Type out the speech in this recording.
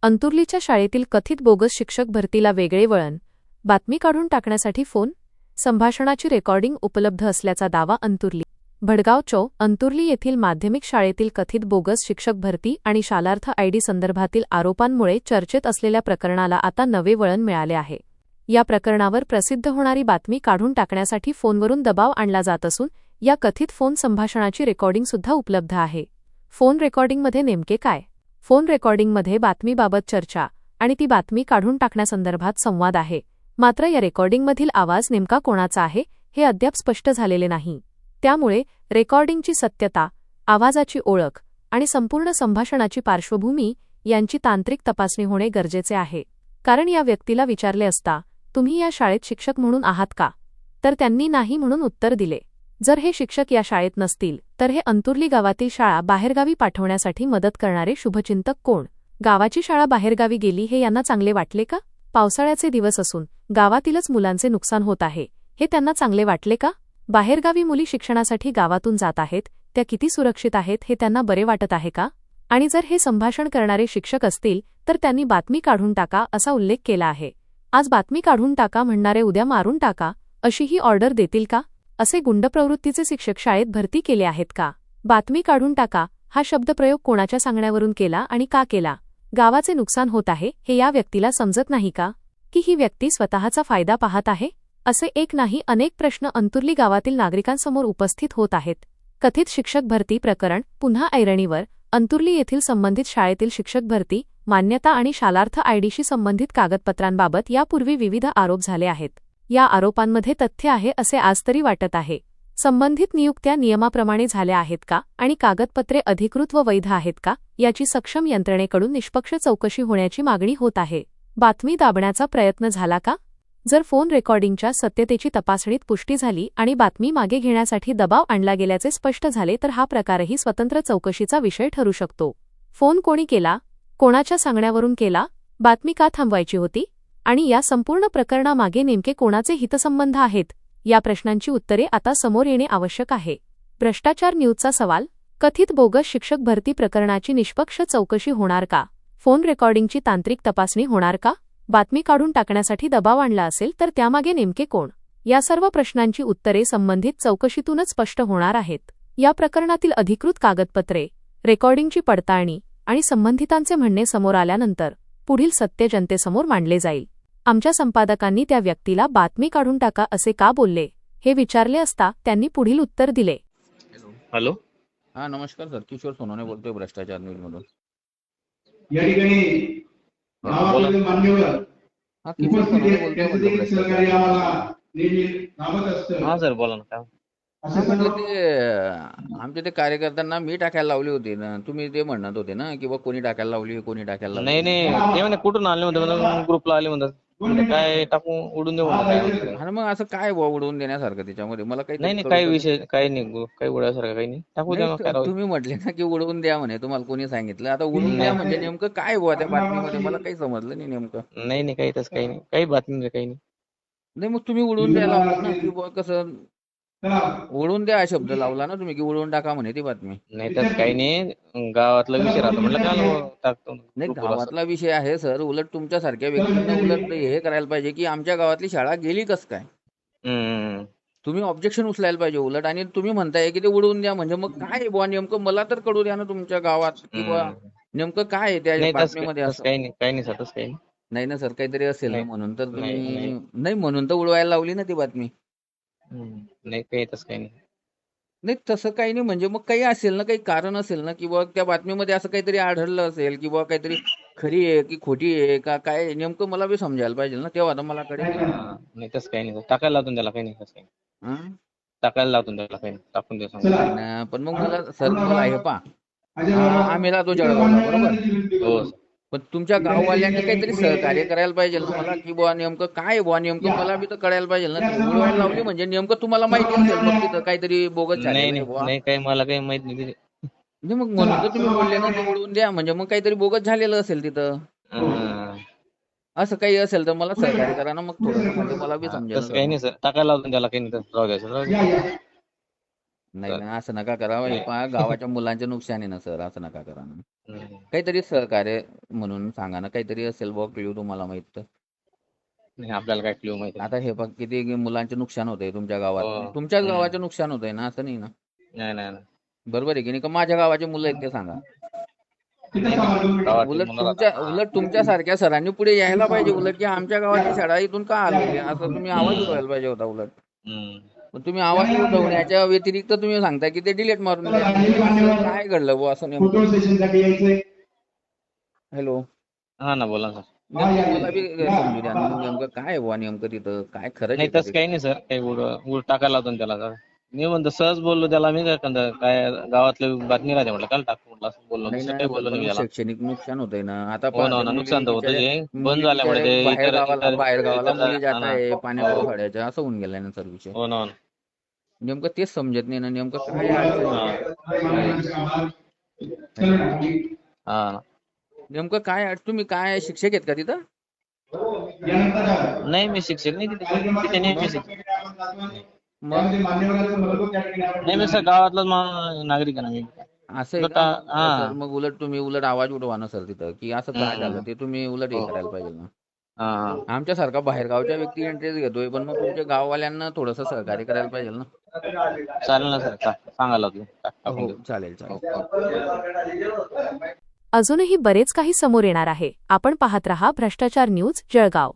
अंतुर्लीच्या शाळेतील कथित बोगस शिक्षक भरतीला वेगळे वळण, बातमी काढून टाकण्यासाठी फोन, संभाषणाची रेकॉर्डिंग उपलब्ध असल्याचा दावा. अंतुर्ली भडगाव चौ अंतुर्ली येथील माध्यमिक शाळेतील कथित बोगस शिक्षक भरती आणि शालार्थ आयडी संदर्भातील आरोपांमुळे चर्चेत असलेल्या प्रकरणाला आता नवे वळण मिळाले आहे. या प्रकरणावर प्रसिद्ध होणारी बातमी काढून टाकण्यासाठी फोनवरून दबाव आणला जात असून या कथित फोन संभाषणाची रेकॉर्डिंगसुद्धा उपलब्ध आहे. फोन रेकॉर्डिंगमध्ये नेमके काय? फोन रेकॉर्डिंगमध्ये बातमीबाबत चर्चा आणि ती बातमी काढून टाकण्यासंदर्भात संवाद आहे. मात्र या रेकॉर्डिंगमधील आवाज नेमका कोणाचा आहे हे अद्याप स्पष्ट झालेले नाही. त्यामुळे रेकॉर्डिंगची सत्यता, आवाजाची ओळख आणि संपूर्ण संभाषणाची पार्श्वभूमी यांची तांत्रिक तपासणी होणे गरजेचे आहे. कारण या व्यक्तीला विचारले असता, तुम्ही या शाळेत शिक्षक म्हणून आहात का? तर त्यांनी नाही म्हणून उत्तर दिले. जर हे शिक्षक या शाळेत नसतील तर हे अंतुर्ली गावातील शाळा बाहेरगावी पाठवण्यासाठी मदत करणारे शुभचिंतक कोण? गावाची शाळा बाहेरगावी गेली हे यांना चांगले वाटले का? पावसाळ्याचे दिवस असून गावातीलच मुलांचे नुकसान होत आहे हे त्यांना चांगले वाटले का? बाहेरगावी मुली शिक्षणासाठी गावातून जात आहेत, त्या किती सुरक्षित आहेत हे त्यांना बरे वाटत आहे का? आणि जर हे संभाषण करणारे शिक्षक असतील तर त्यांनी बातमी काढून टाका असा उल्लेख केला आहे. आज बातमी काढून टाका म्हणणारे उद्या मारून टाका अशीही ऑर्डर देतील का? असे गुंड प्रवृत्तीचे शिक्षक शाळेत भरती केले आहेत का? बातमी काढून टाका हा शब्दप्रयोग कोणाच्या सांगण्यावरून केला आणि का केला? गावाचे नुकसान होत आहे हे या व्यक्तीला समजत नाही का? की ही व्यक्ती स्वतःचा फायदा पाहत आहे? असे एक नाही अनेक प्रश्न अंतुर्ली गावातील नागरिकांसमोर उपस्थित होत आहेत. कथित शिक्षक भरती प्रकरण पुन्हा ऐरणीवर. अंतुर्ली येथील संबंधित शाळेतील शिक्षक भरती, मान्यता आणि शालार्थ आयडीशी संबंधित कागदपत्रांबाबत यापूर्वी विविध आरोप झाले आहेत. या आरोपांमध्ये तथ्य आहे असे आज तरी वाटत आहे. संबंधित नियुक्त्या नियमाप्रमाणे झाल्या आहेत का आणि कागदपत्रे अधिकृत व वैध आहेत का याची सक्षम यंत्रणेकडून निष्पक्ष चौकशी होण्याची मागणी होत आहे. बातमी दाबण्याचा प्रयत्न झाला का? जर फोन रेकॉर्डिंगच्या सत्यतेची तपासणीत पुष्टी झाली आणि बातमी मागे घेण्यासाठी दबाव आणला गेल्याचे स्पष्ट झाले तर हा प्रकारही स्वतंत्र चौकशीचा विषय ठरू शकतो. फोन कोणी केला? कोणाच्या सांगण्यावरून केला? बातमी का थांबवायची होती? आणि या संपूर्ण प्रकरणामागे नेमके कोणाचे हितसंबंध आहेत? या प्रश्नांची उत्तरे आता समोर येणे आवश्यक आहे. भ्रष्टाचार न्यूजचा सवाल. कथित बोगस शिक्षक भरती प्रकरणाची निष्पक्ष चौकशी होणार का? फोन रेकॉर्डिंगची तांत्रिक तपासणी होणार का? बातमी काढून टाकण्यासाठी दबाव आणला असेल तर त्यामागे नेमके कोण? या सर्व प्रश्नांची उत्तरे संबंधित चौकशीतूनच स्पष्ट होणार आहेत. या प्रकरणातील अधिकृत कागदपत्रे, रेकॉर्डिंगची पडताळणी आणि संबंधितांचे म्हणणे समोर आल्यानंतर पुढील सत्य जनतेसमोर मांडले जाईल. आमच्या संपादकांनी त्या व्यक्तीला बातमी काढून टाका असे का बोलले हे विचारले असता त्यांनी पुढील उत्तर दिले. हॅलो. हा नमस्कार सर, किशोर सोनवणे बोलतोय भ्रष्टाचार न्यूज मधून. या ठिकाणी गावातील मान्यवर हा किशोर सोनवणे बोलतोय म्हटलं भ्रष्टाचार. सहकारी आम्हाला नेहमी लाभत असतं. हा सर बोला ना. काय असं म्हटलं सर्व ते आमच्या ते कार्यकर्त्यांना मी टाकायला लावली होती ना, तुम्ही ते म्हणत होते ना की बा कोणी टाकायला लावली, कोणी टाकायला लावली. नाही नाही, ते म्हणे कुठून आले म्हणतात, ग्रुपला आले म्हणतात. म्हणलं काय टाकून उडून देऊ म्हणलं, काय होतं. आणि मग असं काय बुवा उडवून देण्यासारखं त्याच्यामध्ये मला काही नाही नाही, काही विषय काही नाही, काही उडायसारखं काही नाही, टाकू द्या. काय राहू दे. तुम्ही म्हटले ना की उडवून द्या म्हणे, तुम्हाला कोणी सांगितलं? आता उडवून द्या म्हणजे नेमकं काय बुवा त्या बातमीमध्ये मला काही समजलं नाही नेमकं. नाही नाही, काही तसं काही नाही, काही बातमी नाही, काही नाही. नाही मग तुम्ही उडवून द्यायला लावलं ना की बुवा कसं उडवून द्या हा शब्द लावला ना तुम्ही की उडवून टाका म्हणे ती बातमी. नाही तसं काही नाही, गावातला विषय राहतो म्हटलं काय टाकतो. नाही गावातला विषय आहे सर, उलट तुमच्यासारख्या व्यक्तींना उलट हे करायला पाहिजे की आमच्या गावातली शाळा गेली कसं काय, तुम्ही ऑब्जेक्शन उचलायला पाहिजे उलट. आणि तुम्ही म्हणताय की ते उडवून द्या म्हणजे मग काय बुवा नेमकं मला तर कळू द्या ना तुमच्या गावात किंवा नेमकं काय आहे त्या बातमीमध्ये. असं काही नाही, काही नाही सर, तसं काही नाही. नाही ना सर, काहीतरी असेल ना म्हणून तर नाही, तुम्ही नाही म्हणून तर उडवायला लावली ना ती बातमी. नाही काही तसं काही नाही. नाही तसं काही नाही म्हणजे मग काही असेल ना, काही कारण असेल ना किंवा त्या बातमीमध्ये असं काहीतरी आढळलं असेल किंवा काहीतरी खरी आहे की खोटी आहे का काय नेमकं मला बी समजायला पाहिजे ना, तेव्हा तर मला कळेल. नाही तसं काही नाही, टाकायला लावतो त्याला, काही नाही तसं काही नाही. हं? टाकायला लावतो त्याला, काही नाही, टाकून दे सांगतो. नाही ना, पण मग मला सर मला हे पहा, आम्ही राहतो जळगावला बरोबर, हो पण तुमच्या गाववाल्यांनी काहीतरी सहकार्य करायला पाहिजे ना मला की बुवा नेमकं काय बुवा नेमकं मला बी तर कळायला पाहिजे ना. उडवायला लावली म्हणजे नेमकं तुम्हाला माहिती असेल मग तिथं काहीतरी बोगस नाही झालेलं आहे नाही बुवा. नाही, काही मला काही माहित नाही तिथे. म्हणजे मग म्हणून तर तुम्ही बोलले ना की उडवून द्या म्हणजे मग काहीतरी बोगस झालेलं असेल तिथं. असं काही असेल तर मला सहकार्य करा ना मग थोडं, म्हणजे मला बी समजेल. तसं काही नाही सर, टाकायला लावतो त्याला, काही नाही, राहू द्यायचं, राहू द्या. नाही ना, असं नका करा. हे पहा, गावाच्या मुलांचे नुकसान आहे ना सर, असं नका करा ना. हम्म. काहीतरी सहकार्य म्हणून सांगा ना, काहीतरी असेल बुवा क्ल्यू तुम्हाला माहित तर. नाही आपल्याला काय क्ल्यू माहिती आता हे बघ, किती मुलांचे नुकसान होतंय तुमच्या गावात. हो. तुमच्याच हम्म. गावाचे नुकसान होतंय ना, असं नाही ना. नाही नाही नाही. बरोबर आहे की नाही? का माझ्या गावाचे मुलं आहेत ते सांगा. गावातील उलट मुलं तुमच्या राहतात. उलट तुमच्यासारख्या सरांनी पुढे यायला पाहिजे, उलट की आमच्या गावाची शाळा इथून का आली असं तुम्ही आवाज उठवायला पाहिजे होता उलट. हम्म. पण तुम्ही आवाज उठवण्याच्या व्यतिरिक्त तुम्ही सांगताय की ते डिलीट मारून द्या. काय घडलं बुवा असं नेमकं? फोटो सेशनसाठी यायचंय. हॅलो, हा ना बोला ना सर. नेमकं मला बी समजू द्या ना, नेमकं काय आहे बुवा नेमकं तिथं, काय खरंच नाही आहे का तसं ते? काही नाही सर, काही उड टाकायला होतं ना त्याला सर. मी म्हणतो सहज बोललो त्याला, मी काय करणार, काय गावातलं बातमी राहते म्हटलं काल टाकू म्हटलं, असं बोललो, नाही दुसरं ना काही सर, बोललो पण नाही मग त्याला. शैक्षणिक नुकसान होतंय ना. आता हो पहा, ना हो त्या ना, मुली नुकसान तर होतं बिचाऱ्या जे बंद मुली झाल्यामुळे बिचाऱ्या ते बाहेर इतर गावाला इतर बाहेर गावाला इतर मुली जात हा ना. आहे पाण्या हो पावसाळ्याच्या, असं होऊन गेलाय ना सर विषय. हो ना. नेमकं तेच समजत नाही ना, नेमकं काय अडचण आहे. हा ना. नेमकं काय तुम्ही काय शिक्षक आहेत का तिथं? नाही मी शिक्षक नाही तिथे नाही मी शिक्षक. मग नाही मी सर गावातलाच नागरिक आहे ना मी. असं आहे तर का का? हा सर मग उलट तुम्ही उलट आवाज उठवा ना सर तिथं, की असं काय झालं हम्म. ते तुम्ही उलट हे हो. करायला पाहिजे ना. हा आमच्यासारखा बाहेरगावच्या व्यक्ती इंटरेस्ट घेतोय, पण मग तुमच्या गाववाल्यांना थोडंसं सहकार्य करायला पाहिजे ना. चालेल ना सर, सांगायला होतं टाकून हो, देऊ. चालेल चालेल. हो. अजूनही बरेच काही समोर येणार आहे. आपण पाहत रहा भ्रष्टाचार न्यूज जळगाव.